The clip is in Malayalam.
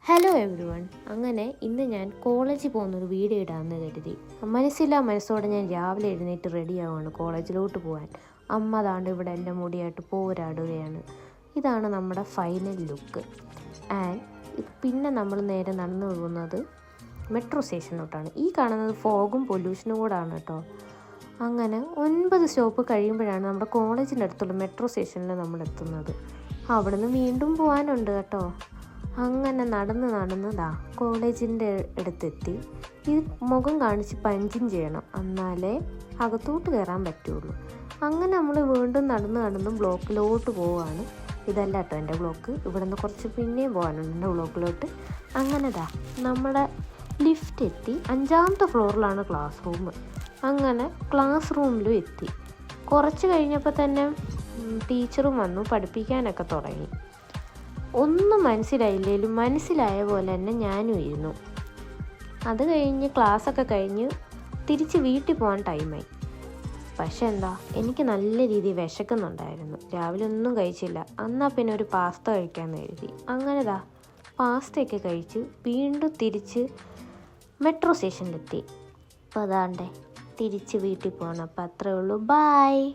Hello every one. അങ്ങനെ ഇന്ന് ഞാൻ കോളേജിൽ പോകുന്നൊരു വീഡിയോ ഇടാമെന്ന് കരുതി. മനസ്സോടെ ഞാൻ രാവിലെ എഴുന്നേറ്റ് റെഡിയാവാണ് കോളേജിലോട്ട് പോകാൻ. അമ്മ താണ്ട് ഇവിടെ എൻ്റെ മുടിയായിട്ട് പോരാടുകയാണ്. ഇതാണ് നമ്മുടെ ഫൈനൽ ലുക്ക്. ആൻഡ് പിന്നെ നമ്മൾ നേരെ നടന്നു പോകുന്നത് മെട്രോ സ്റ്റേഷനിലോട്ടാണ്. ഈ കാണുന്നത് ഫോഗും പൊല്യൂഷനും കൂടാണ് കേട്ടോ. അങ്ങനെ 9 സ്റ്റോപ്പ് കഴിയുമ്പോഴാണ് നമ്മുടെ കോളേജിൻ്റെ അടുത്തുള്ള മെട്രോ സ്റ്റേഷനിൽ നമ്മൾ എത്തുന്നത്. അവിടെ നിന്ന് വീണ്ടും പോകാനുണ്ട് കേട്ടോ. അങ്ങനെ നടന്നതാ കോളേജിൻ്റെ അടുത്തെത്തി. ഈ മുഖം കാണിച്ച് പഞ്ചിങ് ചെയ്യണം, എന്നാലേ അകത്തോട്ട് കയറാൻ പറ്റുള്ളൂ. അങ്ങനെ നമ്മൾ വീണ്ടും നടന്ന് ബ്ലോക്കിലോട്ട് പോവുകയാണ്. ഇതല്ല കേട്ടോ എൻ്റെ ബ്ലോക്ക്, ഇവിടെ നിന്ന് കുറച്ച് പിന്നെയും പോകാനുണ്ട് എൻ്റെ ബ്ലോക്കിലോട്ട്. അങ്ങനെതാ നമ്മുടെ ലിഫ്റ്റ് എത്തി. 5ാമത്തെ ഫ്ലോറിലാണ് ക്ലാസ് റൂം. അങ്ങനെ ക്ലാസ് റൂമിലും എത്തി. കുറച്ച് കഴിഞ്ഞപ്പോൾ തന്നെ ടീച്ചറും വന്നു, പഠിപ്പിക്കാനൊക്കെ തുടങ്ങി. ഒന്നും മനസ്സിലായില്ലേലും മനസ്സിലായ പോലെ തന്നെ ഞാനും ഇരുന്നു. അത് കഴിഞ്ഞ് ക്ലാസ്സൊക്കെ കഴിഞ്ഞ് തിരിച്ച് വീട്ടിൽ പോകാൻ ടൈമായി. പക്ഷെ എനിക്ക് നല്ല രീതിയിൽ വിശക്കുന്നുണ്ടായിരുന്നു. രാവിലെ ഒന്നും കഴിച്ചില്ല. എന്നാൽ പിന്നെ ഒരു പാസ്ത കഴിക്കാമെന്ന് കരുതി. അങ്ങനെ പാസ്തയൊക്കെ കഴിച്ച് വീണ്ടും തിരിച്ച് മെട്രോ സ്റ്റേഷനിലെത്തി. അപ്പോൾ അതാണ്ടേ തിരിച്ച് വീട്ടിൽ പോകണം. അപ്പോൾ അത്രേ ഉള്ളൂ. ബായ്.